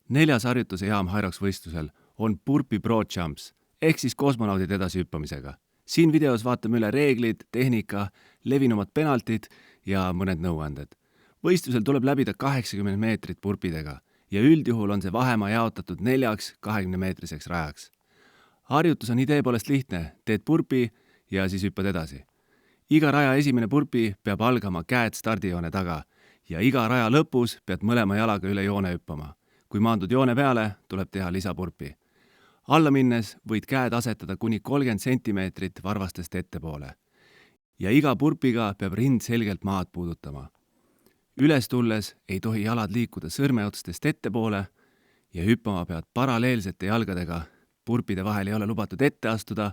4. harjutuse jaam Hyrox võistlusel on Burpee Pro Jumps ehk siis kosmonaudid edasihüppamisega. Siin videos vaatame üle reeglid, tehnika, levinumad penaltid ja mõned nõuanded. Võistlusel tuleb läbida 80 meetrit burpidega ja üldjuhul on see vahemaa jaotatud 4 20-meetriseks rajaks. Harjutus on idee poolest lihtne, teed burpee ja siis hüppad edasi. Iga raja esimene burpee peab algama käed stardijoone taga ja iga raja lõpus pead mõlema jalaga üle joone hüppama. Kui maandud joone peale, tuleb teha lisaburpee. Alla minnes võid käed asetada kuni 30 sentimeetrit varvastest ettepoole. Ja iga burpiga peab rind selgelt maad puudutama. Üles tulles ei tohi jalad liikuda sõrmeotstest ettepoole ja hüppama pead paralleelsete jalgadega. Burpide vahel ei ole lubatud ette astuda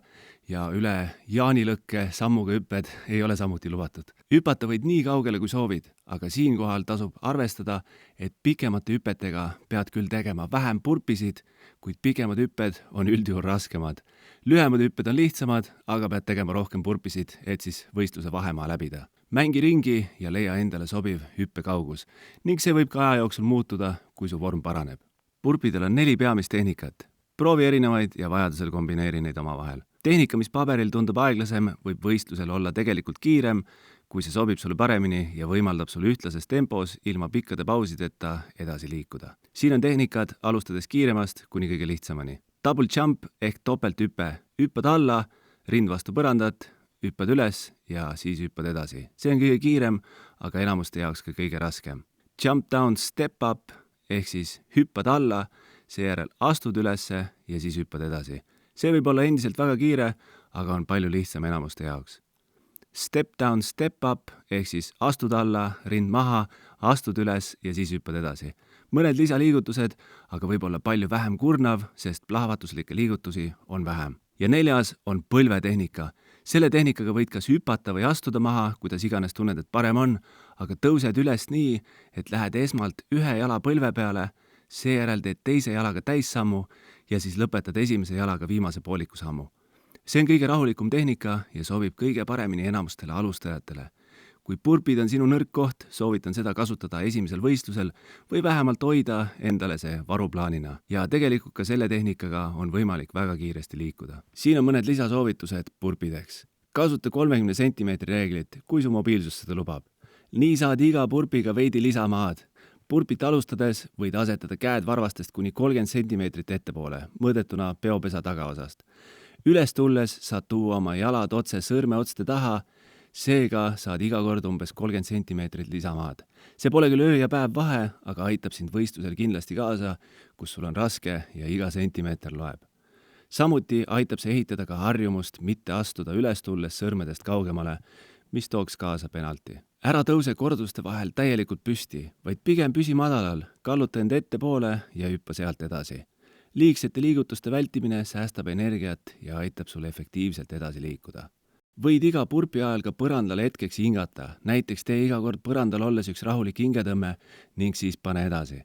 ja üle jaanilõkke sammuga hüpped ei ole samuti lubatud. Hüpata võid nii kaugele kui soovid, aga siinkohal tasub arvestada, et pikemate hüpetega pead küll tegema vähem burpisid, kuid pikemad hüpped on üldjuhul raskemad. Lühemad hüpped on lihtsamad, aga pead tegema rohkem burpisid, et siis võistluse vahemaa läbida. Mängi ringi ja leia endale sobiv hüppekaugus ning see võib ka aja jooksul muutuda, kui su vorm paraneb. Burpidel on 4 peamist tehnikat. Proovi erinevaid ja vajadusel kombineeri neid omavahel. Tehnika, mis paberil tundub aeglasem, võib võistlusel olla tegelikult kiirem, kui see sobib sulle paremini ja võimaldab sul ühtlases tempos ilma pikkade pausideta edasi liikuda. Siin on tehnikad alustades kiiremast kuni kõige lihtsamani. Double jump ehk topelthüpe. Hüppad alla, rind vastu põrandat, hüppad üles ja siis hüppad edasi. See on kõige kiirem, aga enamuste jaoks ka kõige raskem. Jump down step up ehk siis hüppad alla, seejärel astud ülesse ja siis hüppad edasi. See võib olla endiselt väga kiire, aga on palju lihtsam enamuste jaoks. Step down, step up ehk siis astud alla, rind maha, astud üles ja siis hüppad edasi. Mõned lisaliigutused, aga võib olla palju vähem kurnav, sest plahvatuslikke liigutusi on vähem. Ja 4. on põlvetehnika. Selle tehnikaga võid kas hüpata või astuda maha, kuidas iganes tunned, et parem on, aga tõused üles nii, et lähed esmalt ühe jala põlve peale, seejärel teed teise jalaga täissammu ja siis lõpetad esimese jalaga viimase pooliku sammu. See on kõige rahulikum tehnika ja sobib kõige paremini enamustele alustajatele. Kui burpid on sinu nõrk koht, soovitan seda kasutada esimesel võistlusel või vähemalt hoida endale see varuplaanina. Ja tegelikult ka selle tehnikaga on võimalik väga kiiresti liikuda. Siin on mõned lisasoovitused burpideks. Kasuta 30 cm reeglit, kui su mobiilsus seda lubab. Nii saad iga burpiga veidi lisamaad. Burpit alustades võid asetada käed varvastest kuni 30 cm ettepoole, mõõdetuna peopesa tagaosast. Üles tulles saad tuua oma jalad otse sõrmeotste taha, seega saad iga kord umbes 30 cm lisamaad. See pole küll öö ja päev vahe, aga aitab sind võistlusel kindlasti kaasa, kus sul on raske ja iga sentimeeter loeb. Samuti aitab see ehitada ka harjumust mitte astuda üles tulles sõrmedest kaugemale, mis tooks kaasa penalti. Ära tõuse korduste vahel täielikult püsti, vaid pigem püsi madalal, kalluta end ettepoole ja hüppa sealt edasi. Liigsete liigutuste vältimine säästab energiat ja aitab sul efektiivselt edasi liikuda. Võid iga burpi ajal ka põrandal hetkeks hingata, näiteks tee iga kord põrandal olles üks rahulik hingetõmme ning siis pane edasi.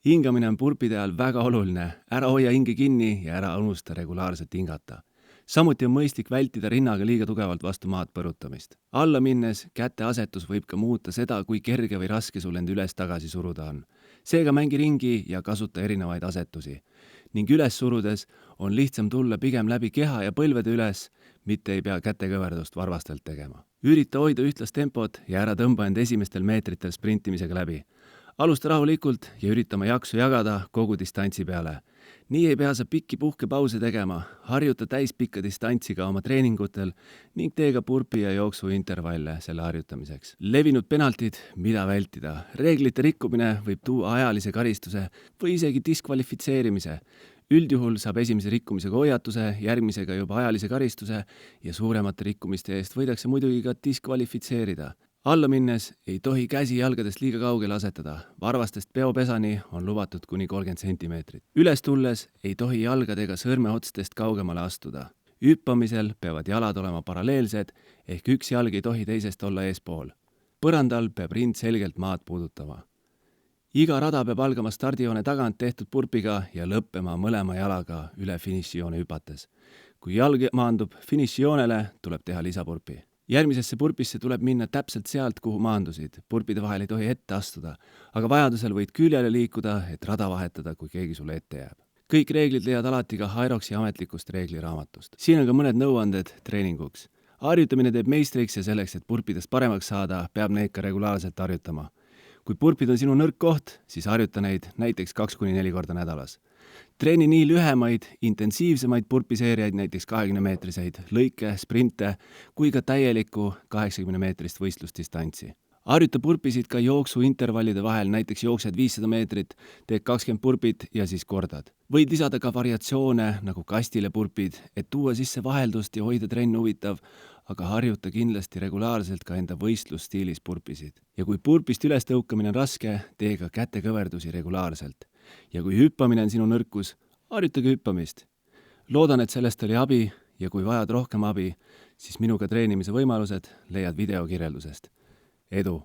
Hingamine on burpide ajal väga oluline, ära hoia hinge kinni ja ära unusta regulaarselt hingata. Samuti on mõistlik vältida rinnaga liiga tugevalt vastu maad põrutamist. Alla minnes käte asetus võib ka muuta seda, kui kerge või raske sul end üles tagasi suruda on. Seega mängi ringi ja kasuta erinevaid asetusi. Ning üles surudes on lihtsam tulla pigem läbi keha ja põlvede üles, mitte ei pea kätekõverdust varvastelt tegema. Ürita hoida ühtlast tempot ja ära tõmba end esimestel meetritel sprintimisega läbi. Alusta rahulikult ja ürita oma jaksu jagada kogu distantsi peale. Nii ei pea sa pikki puhkepause tegema, harjuta täispikka distantsi ka oma treeningutel ning tee ka burpi ja jooksu intervalle selle harjutamiseks. Levinud penaltid, mida vältida. Reeglite rikkumine võib tuua ajalise karistuse või isegi diskvalifitseerimise. Üldjuhul saab esimese rikkumisega hoiatuse, järgmisega juba ajalise karistuse ja suuremate rikkumiste eest võidakse muidugi ka diskvalifitseerida. Alla minnes ei tohi käsi jalgadest liiga kaugele asetada. Varvastest peopesani on lubatud kuni 30 cm. Üles tulles ei tohi jalgadega sõrmeotstest kaugemale astuda. Hüppamisel peavad jalad olema paralleelsed ehk üks jalg ei tohi teisest olla eespool. Põrandal peab rind selgelt maad puudutama. Iga rada peab algama stardijoone tagant tehtud burpiga ja lõppema mõlema jalaga üle finišijoone hüpates. Kui jalg maandub finišijoonele, tuleb teha lisaburpi. Järgmisesse purpisse tuleb minna täpselt sealt, kuhu maandusid. Purpide vahel ei tohi ette astuda, aga vajadusel võid küljele liikuda, et rada vahetada, kui keegi sulle ette jääb. Kõik reeglid leiad alati ka Hyroxi ametlikust reegliraamatust. Siin on ka mõned nõuanded treeninguks. Harjutamine teeb meistriks ja selleks, et purpidest paremaks saada, peab neid ka regulaarselt harjutama. Kui purpid on sinu nõrk koht, siis harjuta neid näiteks 2-4 korda nädalas. Treeni nii lühemaid, intensiivsemaid purpiseeriaid, näiteks 20-meetriseid lõike, sprinte, kui ka täielikku 80-meetrist võistlusdistantsi. Harjuta purpisid ka jooksuintervallide vahel, näiteks jooksed 500 meetrit, teed 20 purpit ja siis kordad. Võid lisada ka variatsioone nagu kastile purpid, et tuua sisse vaheldust ja hoida trenn huvitav, aga harjuta kindlasti regulaarselt ka enda võistlusstiilis purpisid. Ja kui purpist üles tõukamine on raske, tee ka kätekõverdusi regulaarselt. Ja kui hüppamine on sinu nõrkus, harjutage hüppamist. Loodan, et sellest oli abi ja kui vajad rohkem abi, siis minuga treenimise võimalused leiad videokirjeldusest. Edu!